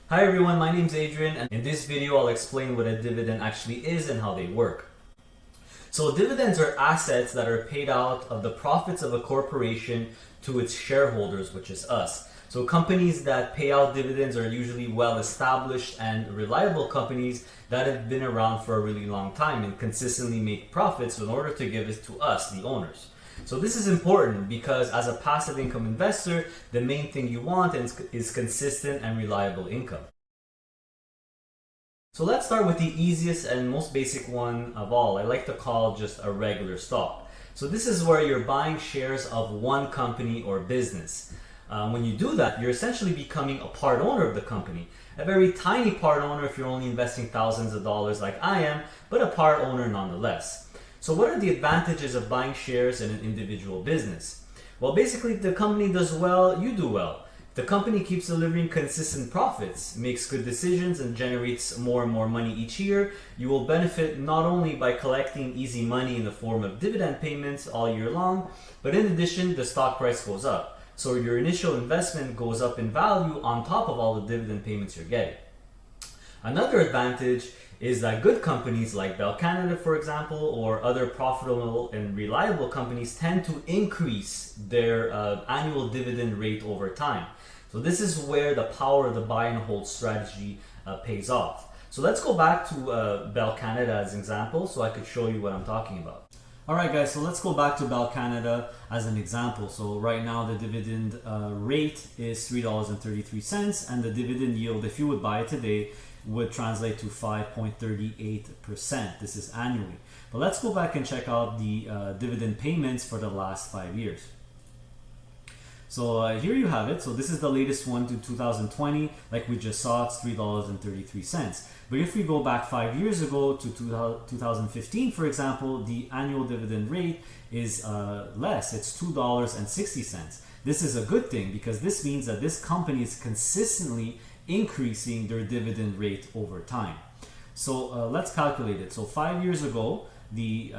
Hi everyone, my name is Adrian, and in this video I'll explain what a dividend actually is and how they work. So dividends are assets that are paid out of the profits of a corporation to its shareholders, which is us. So companies that pay out dividends are usually well established and reliable companies that have been around for a really long time and consistently make profits in order to give it to us, the owners. So this is important because as a passive income investor, the main thing you want is consistent and reliable income. So let's start with the easiest and most basic one of all. I like to call just a regular stock. So this is where you're buying shares of one company or business. When you do that, you're essentially becoming a part owner of the company. A very tiny part owner if you're only investing thousands of dollars like I am, but a part owner nonetheless. So what are the advantages of buying shares in an individual business? Well, basically, if the company does well, you do well. If the company keeps delivering consistent profits, makes good decisions, and generates more and more money each year, you will benefit not only by collecting easy money in the form of dividend payments all year long, but in addition, the stock price goes up. So your initial investment goes up in value on top of all the dividend payments you're getting. Another advantage is that good companies like Bell Canada, for example, or other profitable and reliable companies tend to increase their annual dividend rate over time. So this is where the power of the buy and hold strategy pays off. So let's go back to Bell Canada as an example so I could show you what I'm talking about. Alright guys, so let's go back to Bell Canada as an example. So right now the dividend rate is $3.33 and the dividend yield, if you would buy it today, would translate to 5.38%. This is annually. But let's go back and check out the dividend payments for the last 5 years. So here you have it. So this is the latest one to 2020. Like we just saw, it's $3.33. But if we go back 5 years ago to 2015, for example, the annual dividend rate is less. It's $2.60. This is a good thing because this means that this company is consistently increasing their dividend rate over time. So let's calculate it. So 5 years ago, the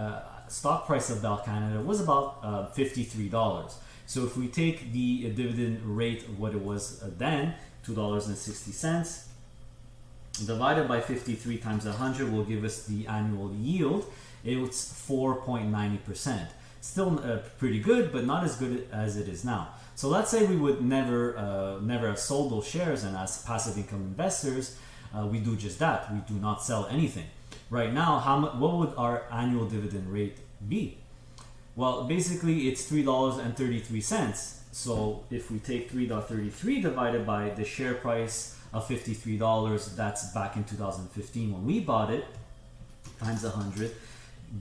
stock price of Bell Canada was about $53. So if we take the dividend rate, what it was then, $2.60, divided by 53 times 100 will give us the annual yield. It's 4.90%. Still pretty good, but not as good as it is now. So let's say we would never have sold those shares, and as passive income investors, we do just that. We do not sell anything. Right now, what would our annual dividend rate be? Well, basically it's $3.33. So if we take $3.33 divided by the share price of $53, that's back in 2015 when we bought it, times 100,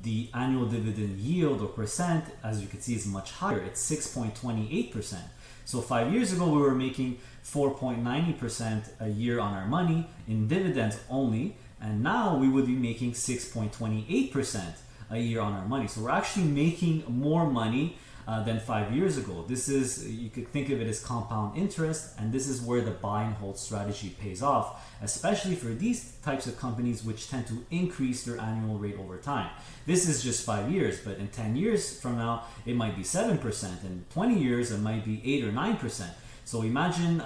the annual dividend yield or percent, as you can see, is much higher. It's 6.28%. So 5 years ago, we were making 4.90% a year on our money in dividends only, and now we would be making 6.28% a year on our money. So we're actually making more money than 5 years ago. This is, you could think of it as compound interest, and this is where the buy and hold strategy pays off, especially for these types of companies which tend to increase their annual rate over time. This is just 5 years, but in 10 years from now, it might be 7%. In 20 years, it might be 8 or 9%. So imagine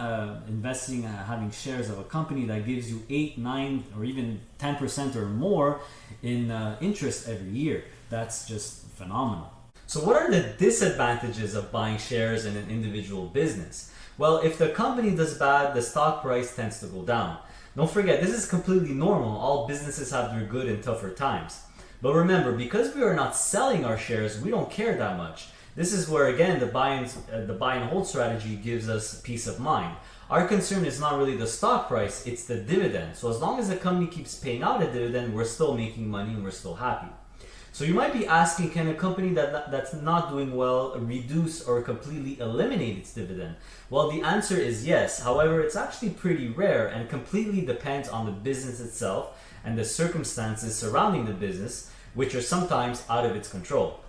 investing, having shares of a company that gives you 8, 9, or even 10% or more in interest every year. That's just phenomenal. So what are the disadvantages of buying shares in an individual business? Well, if the company does bad, the stock price tends to go down. Don't forget, this is completely normal. All businesses have their good and tougher times. But remember, because we are not selling our shares, we don't care that much. This is where, again, the buy and hold strategy gives us peace of mind. Our concern is not really the stock price, it's the dividend. So as long as the company keeps paying out a dividend, we're still making money and we're still happy. So you might be asking, can a company that's not doing well reduce or completely eliminate its dividend? Well, the answer is yes. However, it's actually pretty rare and completely depends on the business itself and the circumstances surrounding the business, which are sometimes out of its control.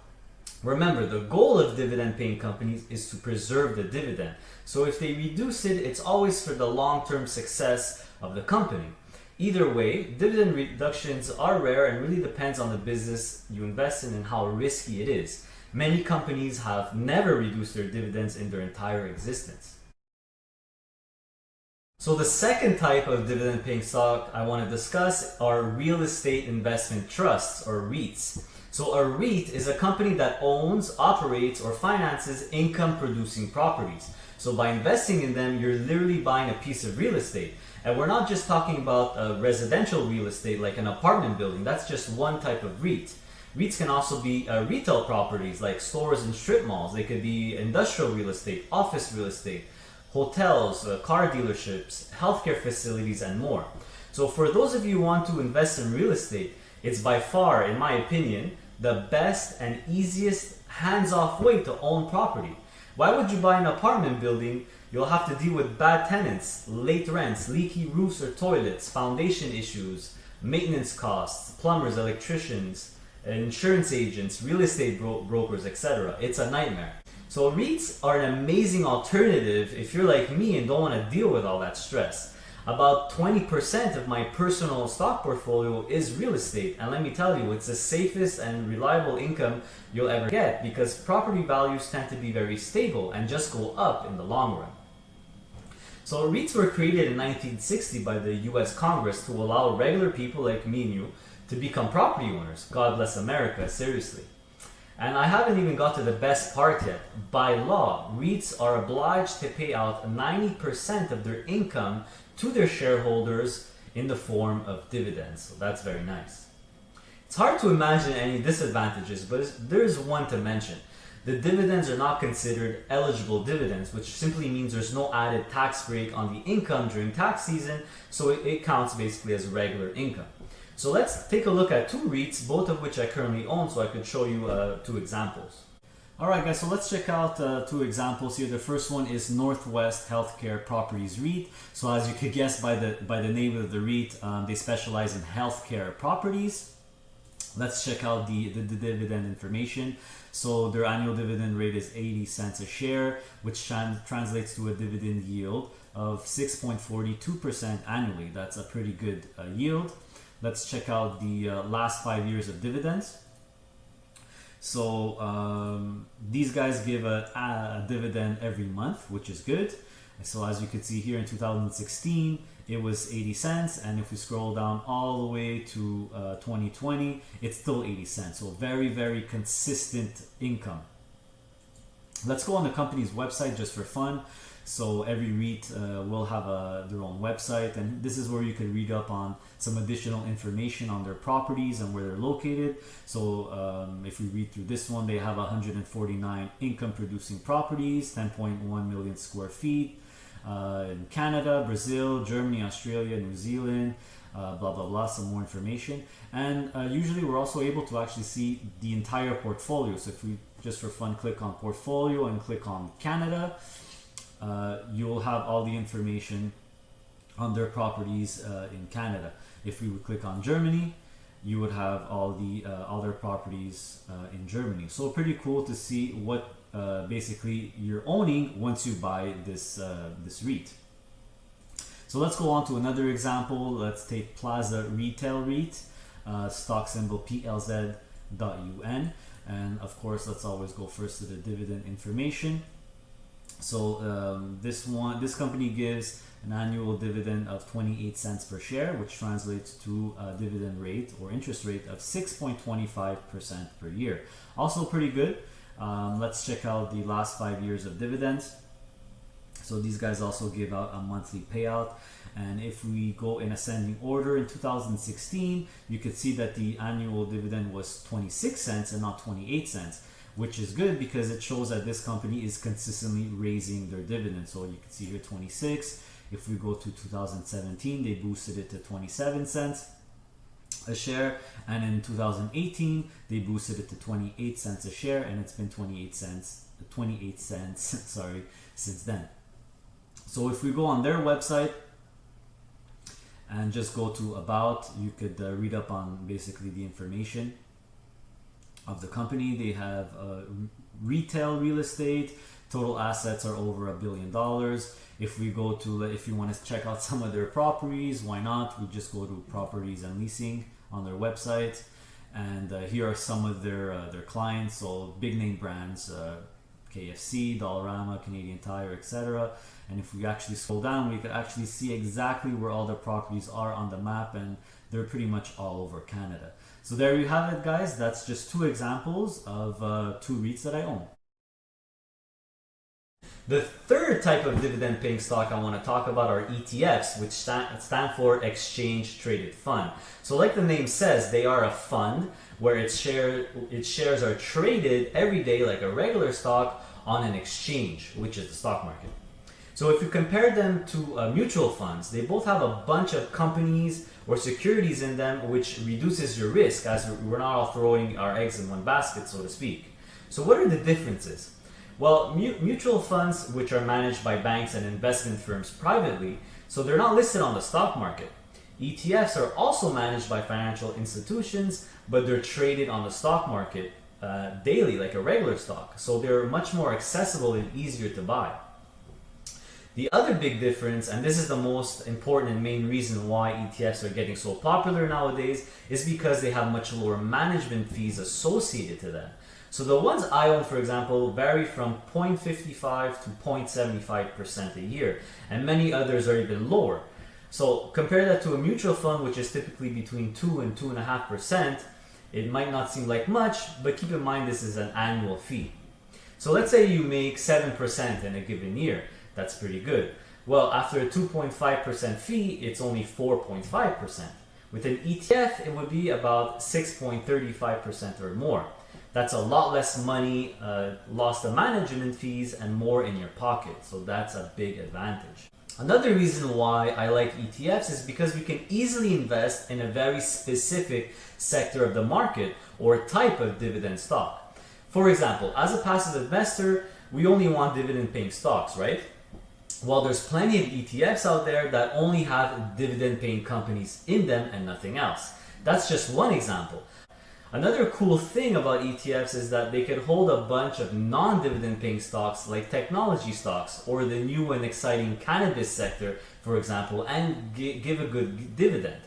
Remember, the goal of dividend-paying companies is to preserve the dividend. So if they reduce it, it's always for the long-term success of the company. Either way, dividend reductions are rare and really depends on the business you invest in and how risky it is. Many companies have never reduced their dividends in their entire existence. So the second type of dividend paying stock I want to discuss are real estate investment trusts, or REITs. So a REIT is a company that owns, operates, or finances income producing properties. So by investing in them, you're literally buying a piece of real estate. And we're not just talking about residential real estate like an apartment building. That's just one type of REIT. REITs can also be retail properties like stores and strip malls. They could be industrial real estate, office real estate, hotels, car dealerships, healthcare facilities, and more. So for those of you who want to invest in real estate, it's by far, in my opinion, the best and easiest hands-off way to own property. Why would you buy an apartment building? You'll have to deal with bad tenants, late rents, leaky roofs or toilets, foundation issues, maintenance costs, plumbers, electricians, insurance agents, real estate brokers, etc. It's a nightmare. So REITs are an amazing alternative if you're like me and don't want to deal with all that stress. About 20% of my personal stock portfolio is real estate, and let me tell you, it's the safest and reliable income you'll ever get because property values tend to be very stable and just go up in the long run. So REITs were created in 1960 by the US Congress to allow regular people like me and you to become property owners. God bless America, seriously. And I haven't even got to the best part yet. By law, REITs are obliged to pay out 90% of their income to their shareholders in the form of dividends. So that's very nice. It's hard to imagine any disadvantages, but there's one to mention. The dividends are not considered eligible dividends, which simply means there's no added tax break on the income during tax season, so it counts basically as regular income. So let's take a look at two REITs, both of which I currently own, so I could show you two examples. Alright guys, so let's check out two examples here. The first one is Northwest Healthcare Properties REIT. So as you could guess by the name of the REIT, they specialize in healthcare properties. Let's check out the dividend information. So their annual dividend rate is 80 cents a share, which translates to a dividend yield of 6.42% annually. That's a pretty good yield. Let's check out the last 5 years of dividends. So these guys give a dividend every month, which is good. So as you can see here in 2016, it was 80 cents. And if we scroll down all the way to 2020, it's still 80 cents. So very, very consistent income. Let's go on the company's website just for fun. So every REIT will have their own website, and this is where you can read up on some additional information on their properties and where they're located. So if we read through this one, they have 149 income producing properties, 10.1 million square feet in Canada, Brazil, Germany, Australia, New Zealand, blah blah blah, some more information. And usually we're also able to actually see the entire portfolio. So if we just for fun click on portfolio and click on Canada, you'll have all the information on their properties in Canada. If we would click on Germany, you would have all their properties in Germany. So pretty cool to see what basically you're owning once you buy this REIT. So let's go on to another example. Let's take Plaza Retail REIT, stock symbol PLZ.UN, and of course let's always go first to the dividend information. So this company gives an annual dividend of 28 cents per share, which translates to a dividend rate or interest rate of 6.25% per year. Also pretty good. Let's check out the last 5 years of dividends. So these guys also give out a monthly payout. And if we go in ascending order, in 2016, you could see that the annual dividend was 26 cents and not 28 cents. Which is good because it shows that this company is consistently raising their dividend. So you can see here 26. If we go to 2017, they boosted it to 27 cents a share, and in 2018 they boosted it to 28 cents a share, and it's been 28 cents sorry, since then. So if we go on their website and just go to about, you could read up on basically the information of the company. They have retail real estate. Total assets are over $1 billion. If we go to, if you want to check out some of their properties, why not? We just go to properties and leasing on their website, and here are some of their clients. So big name brands, KFC, Dollarama, Canadian Tire, etc. And if we actually scroll down, we could actually see exactly where all the properties are on the map, and they're pretty much all over Canada. So there you have it, guys. That's just two examples of two REITs that I own. The third type of dividend paying stock I want to talk about are ETFs, which stand for Exchange Traded Fund. So like the name says, they are a fund where its shares are traded every day like a regular stock on an exchange, which is the stock market. So if you compare them to mutual funds, they both have a bunch of companies or securities in them, which reduces your risk, as we're not all throwing our eggs in one basket, so to speak. So what are the differences? Well, mutual funds, which are managed by banks and investment firms privately, so they're not listed on the stock market. ETFs are also managed by financial institutions, but they're traded on the stock market daily, like a regular stock. So they're much more accessible and easier to buy. The other big difference, and this is the most important and main reason why ETFs are getting so popular nowadays, is because they have much lower management fees associated to them. So the ones I own, for example, vary from 0.55 to 0.75% a year, and many others are even lower. So compare that to a mutual fund, which is typically between 2 and 2.5%. It might not seem like much, but keep in mind this is an annual fee. So let's say you make 7% in a given year. That's pretty good. Well, after a 2.5% fee, it's only 4.5%. With an ETF, it would be about 6.35% or more. That's a lot less money lost to management fees and more in your pocket. So that's a big advantage. Another reason why I like ETFs is because we can easily invest in a very specific sector of the market or type of dividend stock. For example, as a passive investor, we only want dividend paying stocks, right? Well, there's plenty of ETFs out there that only have dividend paying companies in them and nothing else. That's just one example. Another cool thing about ETFs is that they can hold a bunch of non-dividend paying stocks like technology stocks or the new and exciting cannabis sector, for example, and give a good dividend.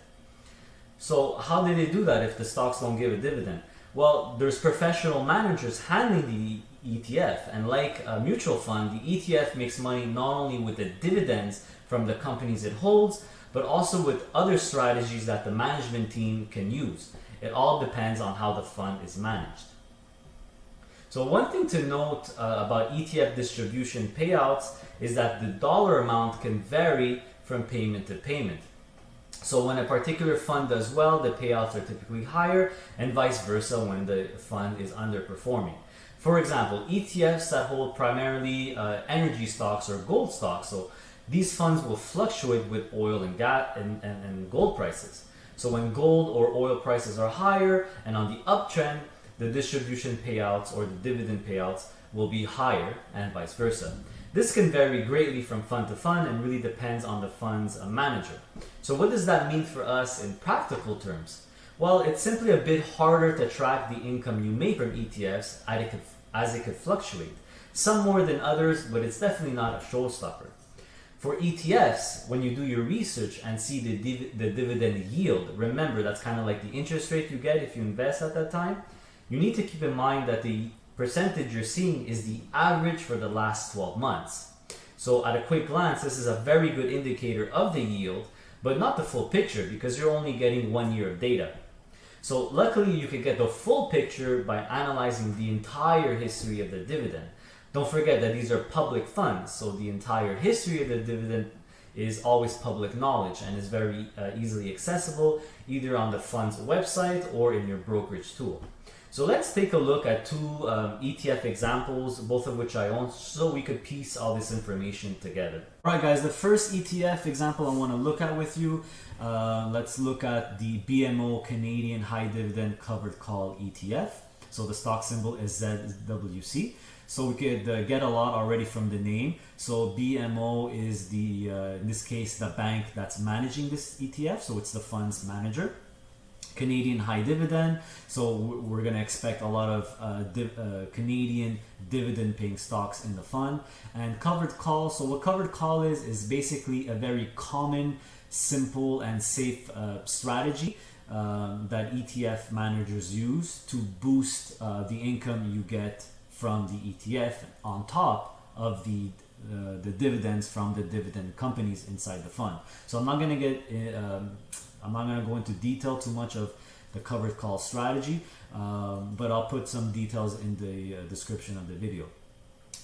So how do they do that if the stocks don't give a dividend? Well, there's professional managers handling the ETF, and like a mutual fund, the ETF makes money not only with the dividends from the companies it holds, but also with other strategies that the management team can use. It all depends on how the fund is managed. So one thing to note about ETF distribution payouts is that the dollar amount can vary from payment to payment. So when a particular fund does well, the payouts are typically higher, and vice versa when the fund is underperforming. For example, ETFs that hold primarily energy stocks or gold stocks, so these funds will fluctuate with oil and gas and gold prices. So when gold or oil prices are higher and on the uptrend, the distribution payouts or the dividend payouts will be higher, and vice versa. This can vary greatly from fund to fund and really depends on the fund's manager. So what does that mean for us in practical terms? Well, it's simply a bit harder to track the income you make from ETFs as it could fluctuate. Some more than others, but it's definitely not a showstopper. For ETFs, when you do your research and see the dividend yield, remember that's kind of like the interest rate you get if you invest at that time. You need to keep in mind that the percentage you're seeing is the average for the last 12 months. So at a quick glance, this is a very good indicator of the yield, but not the full picture because you're only getting 1 year of data. So luckily you can get the full picture by analyzing the entire history of the dividend. Don't forget that these are public funds, so the entire history of the dividend is always public knowledge and is very easily accessible either on the fund's website or in your brokerage tool. So let's take a look at two ETF examples, both of which I own, so we could piece all this information together. Alright guys, the first ETF example I want to look at with you, let's look at the BMO Canadian High Dividend Covered Call ETF. So the stock symbol is ZWC. So we could get a lot already from the name. So BMO is the, in this case, the bank that's managing this ETF. So it's the fund's manager. Canadian High Dividend. So we're going to expect a lot of Canadian dividend paying stocks in the fund. And covered call. So what covered call is basically a very common, simple and safe strategy that ETF managers use to boost the income you get from the ETF on top of the dividends from the dividend companies inside the fund. So I'm not going to go into detail too much of the covered call strategy, but I'll put some details in the description of the video.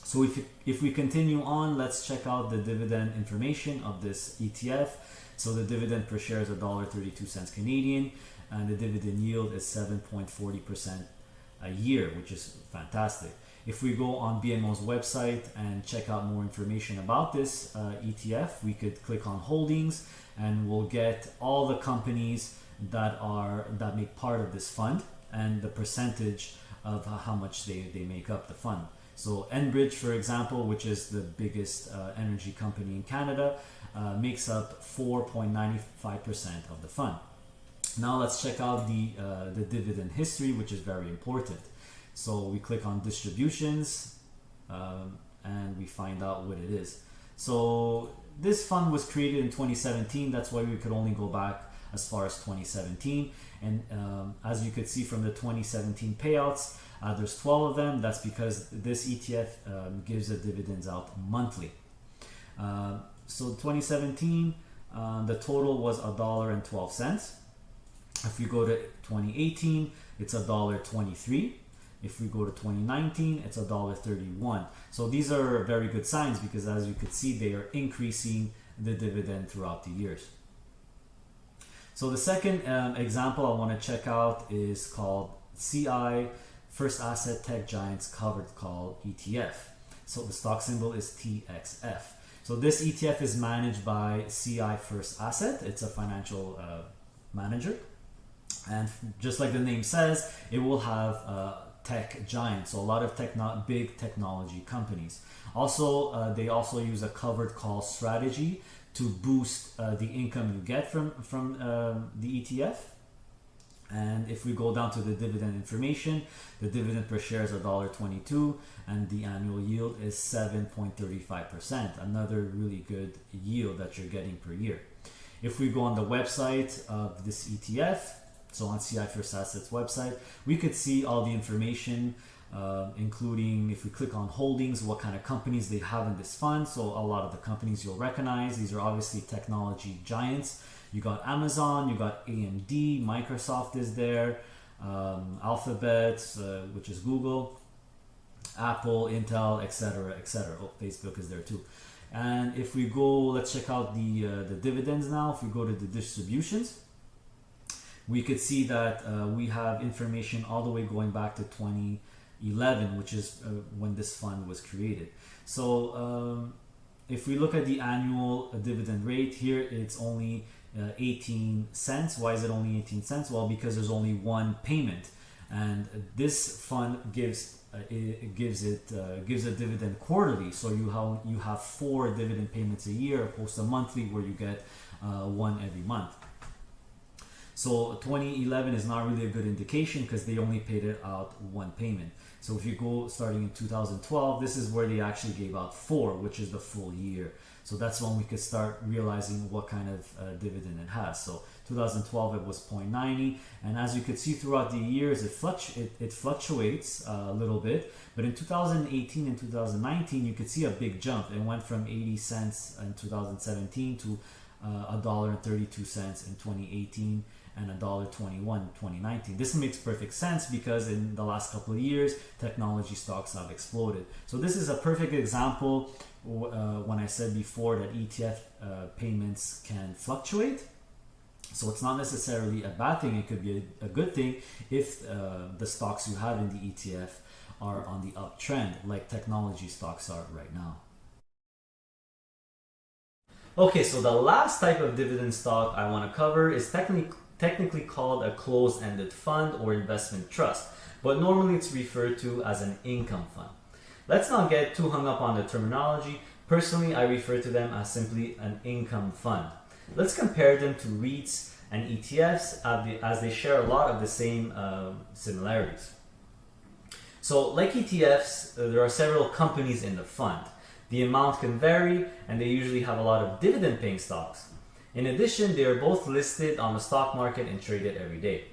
So if we continue on, let's check out the dividend information of this ETF. So the dividend per share is $1.32 Canadian, and the dividend yield is 7.40% a year, which is fantastic. If we go on BMO's website and check out more information about this ETF, we could click on holdings, and we'll get all the companies that make part of this fund and the percentage of how much they make up the fund. So Enbridge, for example, which is the biggest energy company in Canada, makes up 4.95% of the fund. Now let's check out the dividend history, which is very important. So we click on distributions and we find out what it is. So this fund was created in 2017. That's why we could only go back as far as 2017. And as you could see from the 2017 payouts, there's 12 of them. That's because this ETF gives the dividends out monthly. So 2017, the total was $1.12. If we go to 2018, it's $1.23. If we go to 2019, it's $1.31. So these are very good signs because, as you could see, they are increasing the dividend throughout the years. So the second example I want to check out is called CI First Asset Tech Giants Covered Call ETF. So the stock symbol is TXF. So this ETF is managed by CI First Asset. It's a financial manager. And just like the name says, it will have tech giants, so a lot of big technology companies. Also, they also use a covered call strategy to boost the income you get from the ETF. And if we go down to the dividend information, the dividend per share is $1.22 and the annual yield is 7.35%. Another really good yield that you're getting per year. If we go on the website of this ETF, so on CI First Assets website, we could see all the information, including if we click on holdings, what kind of companies they have in this fund. So a lot of the companies you'll recognize. These are obviously technology giants. You got Amazon, you got AMD, Microsoft is there, Alphabet, which is Google, Apple, Intel, etc., etc. Oh, Facebook is there too. And if we go, let's check out the dividends now. If we go to the distributions, we could see that we have information all the way going back to 2011, which is when this fund was created. So if we look at the annual dividend rate here, it's only 18 cents. Why is it only 18 cents? Well, because there's only one payment, and this fund gives a dividend quarterly. So you have 4 dividend payments a year, opposed to monthly, where you get one every month. So 2011 is not really a good indication because they only paid it out one payment. So if you go starting in 2012, this is where they actually gave out 4, which is the full year. So that's when we could start realizing what kind of dividend it has. So 2012 it was 0.90, and as you could see throughout the years, it fluctuates a little bit. But in 2018 and 2019, you could see a big jump. It went from 80 cents in 2017 to $1.32 in 2018 and $1.21 in 2019. This makes perfect sense because in the last couple of years, technology stocks have exploded. So this is a perfect example when I said before that ETF payments can fluctuate. So it's not necessarily a bad thing. It could be a good thing if the stocks you have in the ETF are on the uptrend, like technology stocks are right now. Okay, so the last type of dividend stock I want to cover is technically called a closed-ended fund or investment trust, but normally it's referred to as an income fund. Let's not get too hung up on the terminology. Personally, I refer to them as simply an income fund. Let's compare them to REITs and ETFs as they share a lot of the same similarities. So like ETFs, there are several companies in the fund. The amount can vary, and they usually have a lot of dividend-paying stocks. In addition, they are both listed on the stock market and traded every day.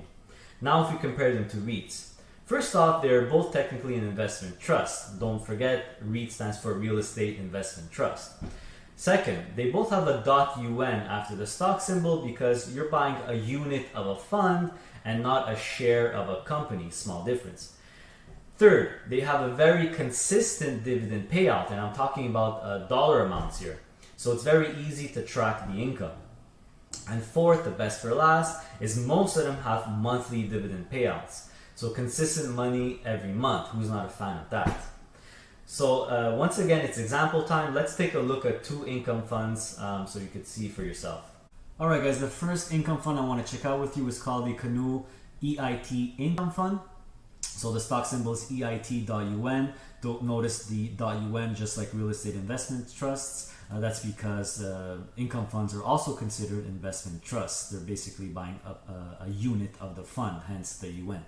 Now if we compare them to REITs. First off, they're both technically an investment trust. Don't forget, REIT stands for Real Estate Investment Trust. Second, they both have a .UN after the stock symbol because you're buying a unit of a fund and not a share of a company. Small difference. Third, they have a very consistent dividend payout, and I'm talking about dollar amounts here. So it's very easy to track the income. And fourth, the best for last, is most of them have monthly dividend payouts. So consistent money every month. Who's not a fan of that? So once again, it's example time. Let's take a look at two income funds so you could see for yourself. Alright guys, the first income fund I want to check out with you is called the Canada EIT Income Fund. So the stock symbol is EIT.UN. Don't notice the .UN just like real estate investment trusts. That's because income funds are also considered investment trusts. They're basically buying a unit of the fund, hence the UN.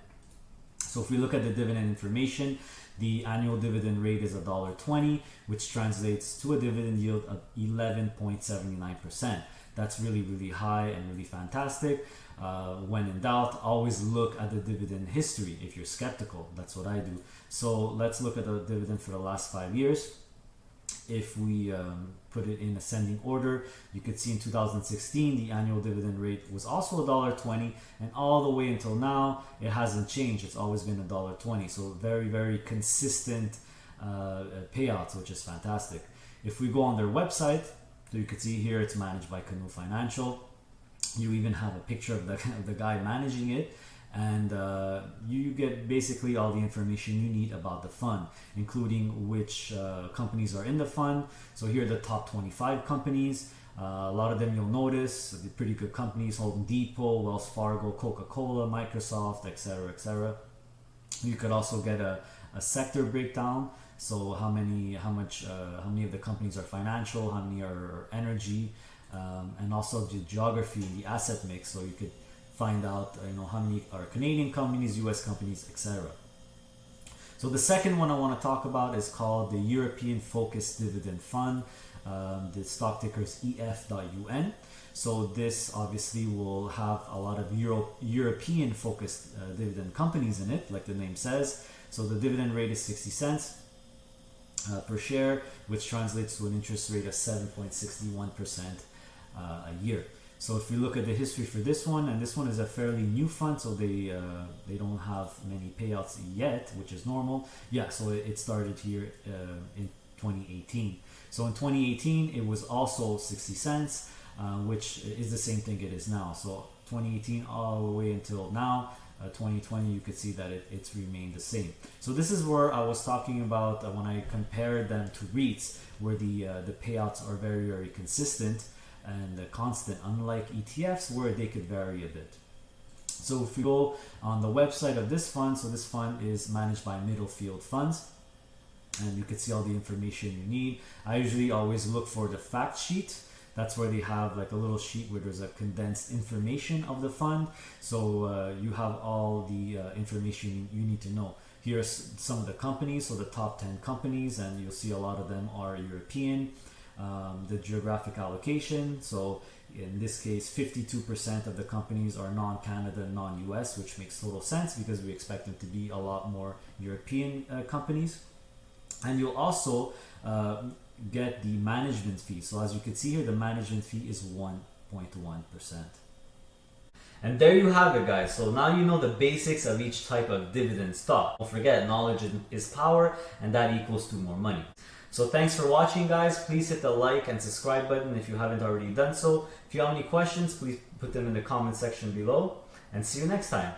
So if we look at the dividend information, the annual dividend rate is $1.20, which translates to a dividend yield of 11.79%. That's really, really high and really fantastic. When in doubt, always look at the dividend history if you're skeptical. That's what I do. So let's look at the dividend for the last 5 years. If we put it in ascending order, you could see in 2016 the annual dividend rate was also $1.20, and all the way until now it hasn't changed. It's always been $1.20. So very, very consistent payouts, which is fantastic. If we go on their website, so you can see here it's managed by Canoe Financial. You even have a picture of the guy managing it, and you get basically all the information you need about the fund, including which companies are in the fund. So here are the top 25 companies. A lot of them you'll notice, the pretty good companies: Home Depot, Wells Fargo, Coca-Cola, Microsoft, etc., etc. You could also get a sector breakdown. So how many of the companies are financial, how many are energy, and also the geography, the asset mix. So you could find out how many are Canadian companies, US companies, etc. So the second one I want to talk about is called the European Focused Dividend Fund. The stock ticker is EF.UN. So this obviously will have a lot of European focused dividend companies in it, like the name says. So the dividend rate is 60 cents per share, which translates to an interest rate of 7.61% a year. So if we look at the history for this one, and this one is a fairly new fund, so they don't have many payouts yet, which is normal. Yeah, so it started here in 2018. So in 2018, it was also 60 cents, which is the same thing it is now. So 2018 all the way until now, 2020, you could see that it's remained the same. So this is where I was talking about when I compared them to REITs, where the payouts are very, very consistent and constant, unlike ETFs where they could vary a bit. So if we go on the website of this fund, so this fund is managed by Middlefield Funds, and you can see all the information you need. I usually always look for the fact sheet. That's where they have like a little sheet where there's a condensed information of the fund. So you have all the information you need to know. Here's some of the companies, so the top 10 companies, and you'll see a lot of them are European. The geographic allocation, so in this case 52% of the companies are non-Canada, non-US, which makes total sense because we expect them to be a lot more European companies. And you'll also get the management fee. So as you can see here, the management fee is 1.1%. And there you have it, guys. So now you know the basics of each type of dividend stock. Don't forget, knowledge is power, and that equals to more money. So thanks for watching, guys. Please hit the like and subscribe button if you haven't already done so. If you have any questions, please put them in the comment section below, and see you next time.